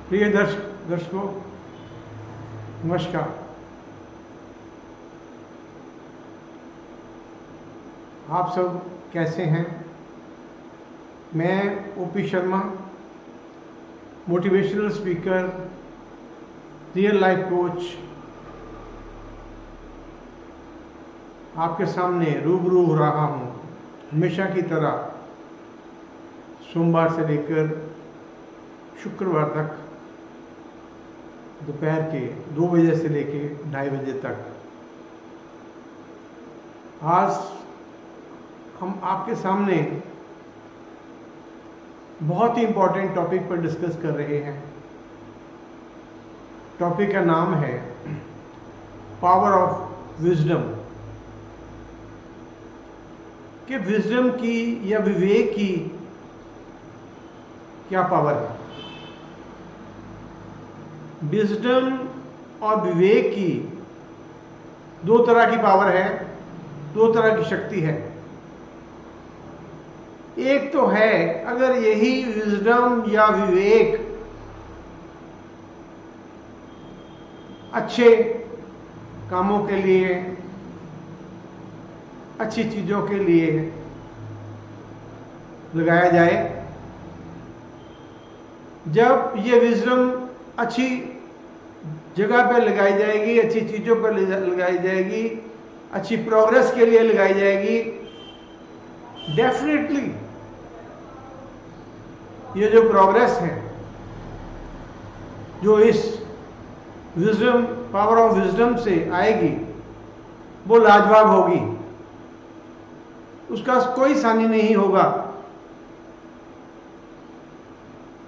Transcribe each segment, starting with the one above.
प्रिय दर्शकों, नमस्कार। आप सब कैसे हैं? मैं OP Sharma, motivational speaker, real life coach, आपके सामने रूबरू हो रहा हूँ हमेशा की तरह, सोमवार से लेकर शुक्रवार तक दोपहर के 2 बजे से लेकर 2:30 बजे तक। आज हम आपके सामने बहुत ही इम्पोर्टेंट टॉपिक पर डिस्कस कर रहे हैं। टॉपिक का नाम है पावर ऑफ विजडम। कि विजडम की या विवेक की क्या पावर है। विजडम और विवेक की दो तरह की पावर है, दो तरह की शक्ति है। एक तो है, अगर यही विजडम या विवेक अच्छे कामों के लिए, अच्छी चीजों के लिए लगाया जाए, जब ये विजडम अच्छी जगह पर लगाई जाएगी, अच्छी चीजों पर लगाई जाएगी, अच्छी प्रोग्रेस के लिए लगाई जाएगी, डेफिनेटली ये जो प्रोग्रेस है, जो इस विजडम, पावर ऑफ विजडम से आएगी, वो लाजवाब होगी। उसका कोई सानी नहीं होगा,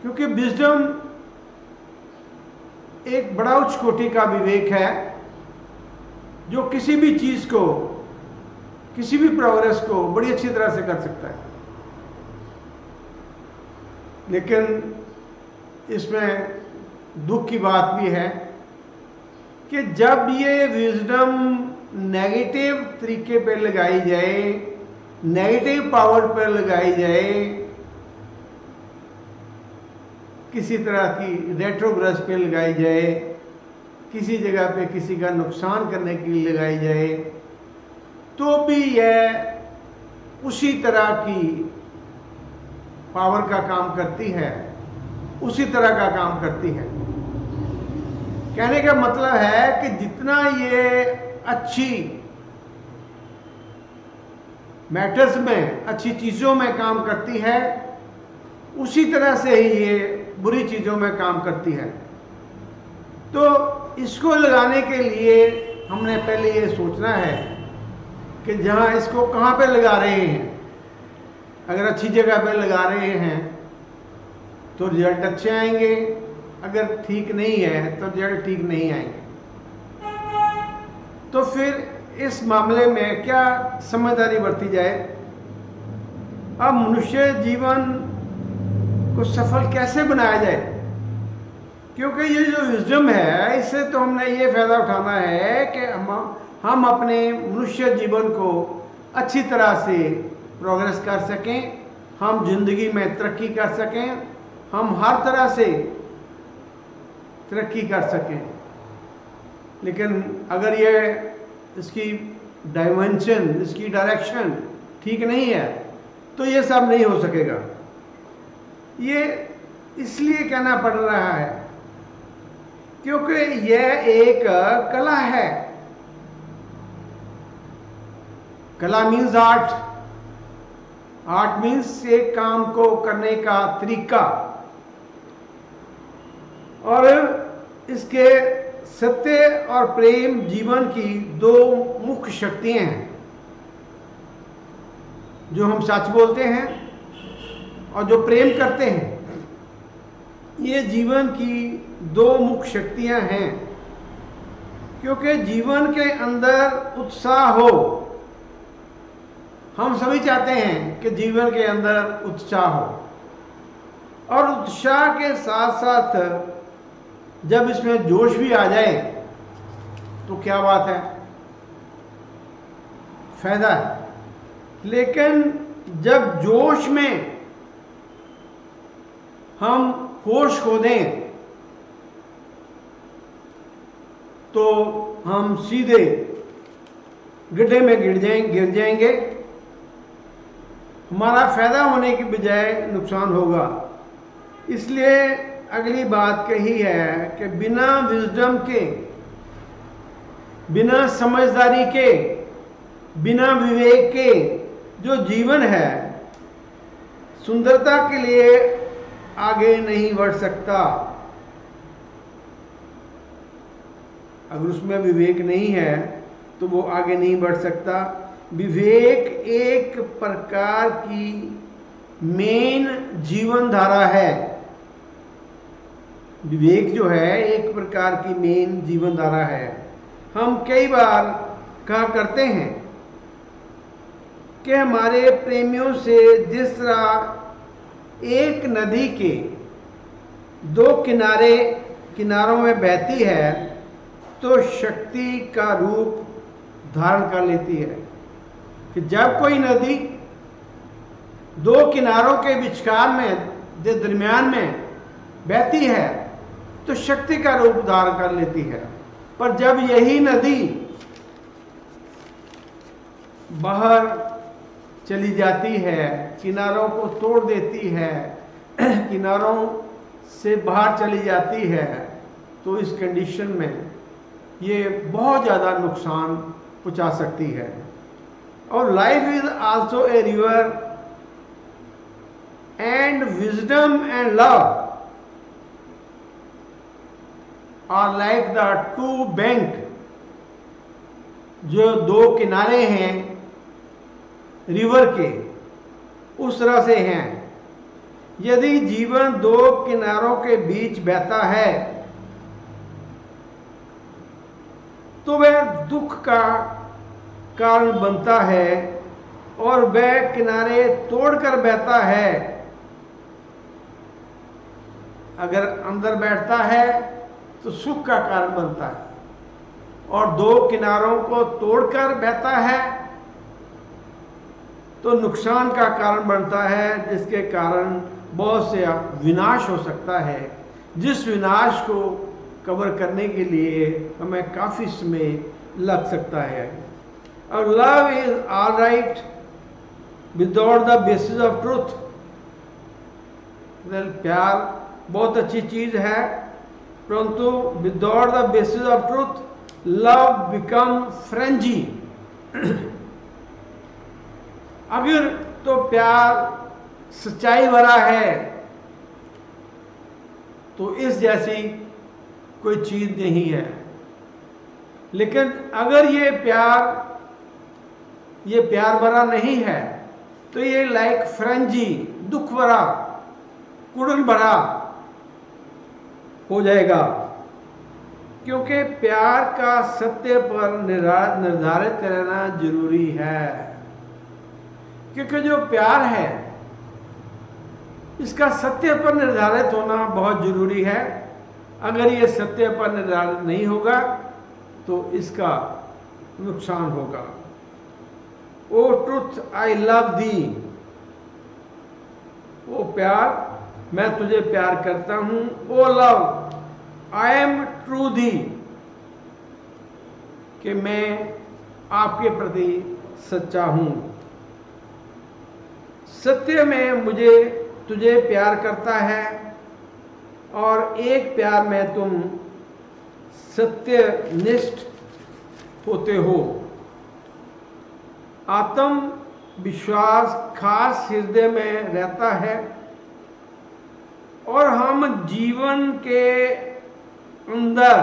क्योंकि विजडम एक बड़ा उच्च कोटि का विवेक है, जो किसी भी चीज को, किसी भी प्रोग्रेस को बड़ी अच्छी तरह से कर सकता है। लेकिन इसमें दुख की बात भी है कि जब ये विजडम नेगेटिव तरीके पे लगाई जाए, नेगेटिव पावर पर लगाई जाए, किसी तरह की रेट्रोग्रेस पे लगाई जाए, किसी जगह पे किसी का नुकसान करने के लिए लगाई जाए, तो भी यह उसी तरह की पावर का काम करती है, उसी तरह का काम करती है। कहने का मतलब है कि जितना ये अच्छी मैटर्स में, अच्छी चीजों में काम करती है, उसी तरह से ही ये बुरी चीजों में काम करती है। तो इसको लगाने के लिए हमने पहले ये सोचना है कि जहां इसको कहां पे लगा रहे हैं। अगर अच्छी जगह पे लगा रहे हैं तो रिजल्ट अच्छे आएंगे, अगर ठीक नहीं है तो रिजल्ट ठीक नहीं आएंगे। तो फिर इस मामले में क्या समझदारी बरती जाए? अब मनुष्य जीवन को सफल कैसे बनाया जाए? क्योंकि ये जो विजडम है, इससे तो हमने ये फायदा उठाना है कि हम अपने मनुष्य जीवन को अच्छी तरह से प्रोग्रेस कर सकें, हम जिंदगी में तरक्की कर सकें, हम हर तरह से तरक्की कर सकें। लेकिन अगर ये इसकी डायमेंशन, इसकी डायरेक्शन ठीक नहीं है, तो ये सब नहीं हो सकेगा। ये इसलिए कहना पड़ रहा है क्योंकि यह एक कला है। कला मीन्स आर्ट। आर्ट मीन्स एक काम को करने का तरीका, और इसके सत्य और प्रेम जीवन की दो मुख्य शक्तियां हैं। जो हम सच बोलते हैं और जो प्रेम करते हैं, ये जीवन की दो मुख्य शक्तियां हैं। क्योंकि जीवन के अंदर उत्साह हो, हम सभी चाहते हैं कि जीवन के अंदर उत्साह हो, और उत्साह के साथ साथ जब इसमें जोश भी आ जाए तो क्या बात है, फायदा है। लेकिन जब जोश में हम होश खो दें तो हम सीधे गड्ढे में गिर जाएंगे। हमारा फायदा होने की बजाय नुकसान होगा। इसलिए अगली बात कही है कि बिना विजडम के, बिना समझदारी के, बिना विवेक के जो जीवन है सुंदरता के लिए आगे नहीं बढ़ सकता। अगर उसमें विवेक नहीं है तो वो आगे नहीं बढ़ सकता। विवेक एक प्रकार की मेन जीवन धारा है। विवेक जो है एक प्रकार की मेन जीवन धारा है। हम कई बार कहा करते हैं कि हमारे प्रेमियों से जिस तरह एक नदी के दो किनारों में बहती है तो शक्ति का रूप धारण कर लेती है कि जब कोई नदी दो किनारों के विचकार में, दरमियान में बहती है तो शक्ति का रूप धारण कर लेती है। पर जब यही नदी बाहर चली जाती है, किनारों को तोड़ देती है, किनारों से बाहर चली जाती है, तो इस कंडीशन में ये बहुत ज़्यादा नुकसान पहुंचा सकती है। और life is also a river and wisdom and love are like the two bank. जो दो किनारे हैं रिवर के, उस तरह से हैं। यदि जीवन दो किनारों के बीच बहता है तो वह दुख का कारण बनता है, और वह किनारे तोड़कर बहता है। अगर अंदर बैठता है तो सुख का कारण बनता है, और दो किनारों को तोड़कर बहता है तो नुकसान का कारण बनता है, जिसके कारण बहुत से विनाश हो सकता है, जिस विनाश को कवर करने के लिए हमें काफ़ी समय लग सकता है। और love is all right without the basis of truth. प्यार बहुत अच्छी चीज़ है, परंतु without the basis of truth love become frenzy. अगर तो प्यार सच्चाई भरा है तो इस जैसी कोई चीज नहीं है। लेकिन अगर ये प्यार भरा नहीं है तो ये लाइक फ्रेंजी, दुख भरा, कुड़न भरा हो जाएगा। क्योंकि प्यार का सत्य पर निर्धारित रहना जरूरी है। क्योंकि जो प्यार है इसका सत्य पर निर्धारित होना बहुत जरूरी है। अगर ये सत्य पर निर्धारित नहीं होगा तो इसका नुकसान होगा। ओ ट्रुथ आई लव दी, ओ प्यार मैं तुझे प्यार करता हूं। ओ लव आई एम ट्रू दी, कि मैं आपके प्रति सच्चा हूं। सत्य में तुझे प्यार करता है, और एक प्यार में तुम सत्यनिष्ठ होते हो। आत्म विश्वास खास हृदय में रहता है, और हम जीवन के अंदर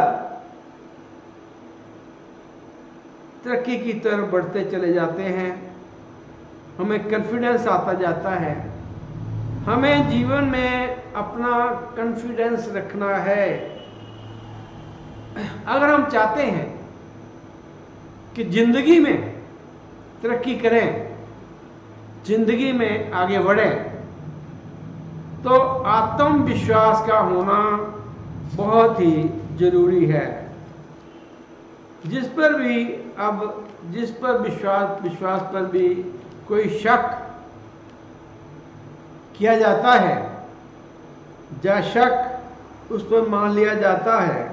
तरक्की की तरफ बढ़ते चले जाते हैं। हमें कॉन्फिडेंस आता जाता है। हमें जीवन में अपना कॉन्फिडेंस रखना है। अगर हम चाहते हैं कि जिंदगी में तरक्की करें, जिंदगी में आगे बढ़ें, तो आत्मविश्वास का होना बहुत ही जरूरी है। जिस पर विश्वास पर भी कोई शक किया जाता है, या शक उस पर मान लिया जाता है,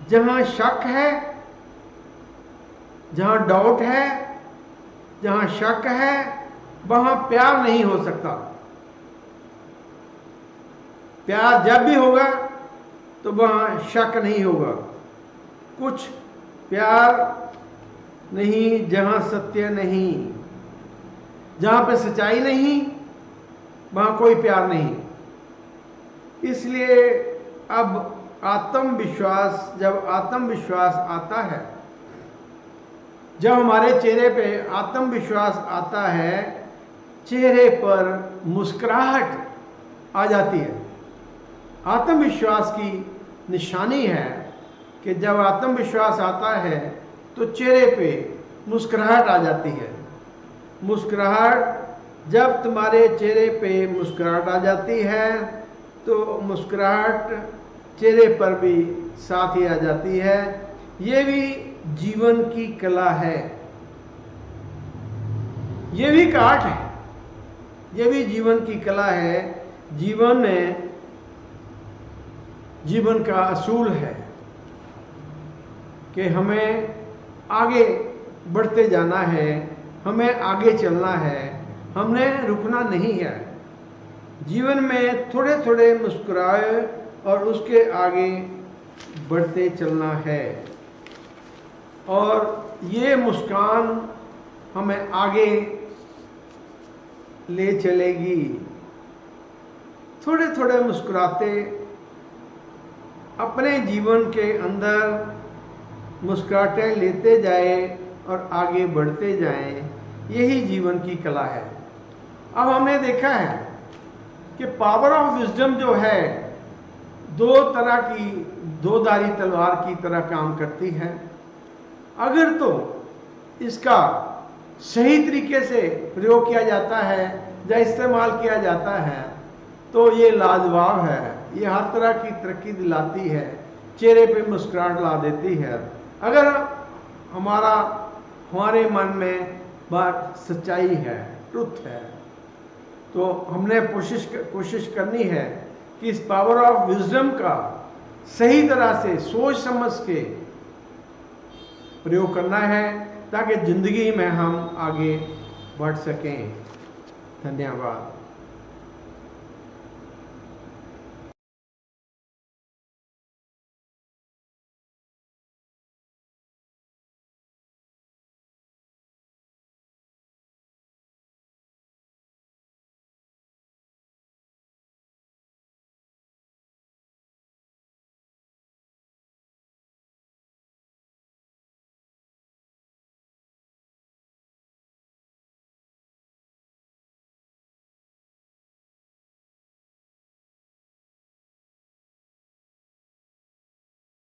जहां शक है, जहां डाउट है, जहां शक है, वहां प्यार नहीं हो सकता। प्यार जब भी होगा तो वहां शक नहीं होगा। कुछ प्यार नहीं जहां सत्य नहीं, जहां पे सच्चाई नहीं वहां कोई प्यार नहीं। इसलिए अब आत्मविश्वास, जब आत्मविश्वास आता है, जब हमारे चेहरे पे आत्मविश्वास आता है, चेहरे पर मुस्कुराहट आ जाती है। आत्मविश्वास की निशानी है कि जब आत्मविश्वास आता है तो चेहरे पे मुस्कुराहट आ जाती है। मुस्कुराहट, जब तुम्हारे चेहरे पे मुस्कुराहट आ जाती है तो मुस्कुराहट चेहरे पर भी साथ ही आ जाती है। ये भी जीवन की कला है, ये भी एक आर्ट है, ये भी जीवन की कला है। जीवन में जीवन का असूल है कि हमें आगे बढ़ते जाना है, हमें आगे चलना है, हमने रुकना नहीं है। जीवन में थोड़े थोड़े मुस्कुराए और उसके आगे बढ़ते चलना है, और ये मुस्कान हमें आगे ले चलेगी। थोड़े थोड़े मुस्कुराते अपने जीवन के अंदर मुस्कुराहटें लेते जाए और आगे बढ़ते जाएं, यही जीवन की कला है। अब हमने देखा है कि पावर ऑफ विजडम जो है दो तरह की, दो धारी तलवार की तरह काम करती है। अगर तो इसका सही तरीके से प्रयोग किया जाता है या इस्तेमाल किया जाता है तो ये लाजवाब है, ये हर तरह की तरक्की दिलाती है, चेहरे पे मुस्कुराहट ला देती है। अगर हमारे मन में बात सच्चाई है, ट्रुथ है, तो हमने कोशिश करनी है कि इस पावर ऑफ विजडम का सही तरह से सोच समझ के प्रयोग करना है ताकि जिंदगी में हम आगे बढ़ सकें। धन्यवाद।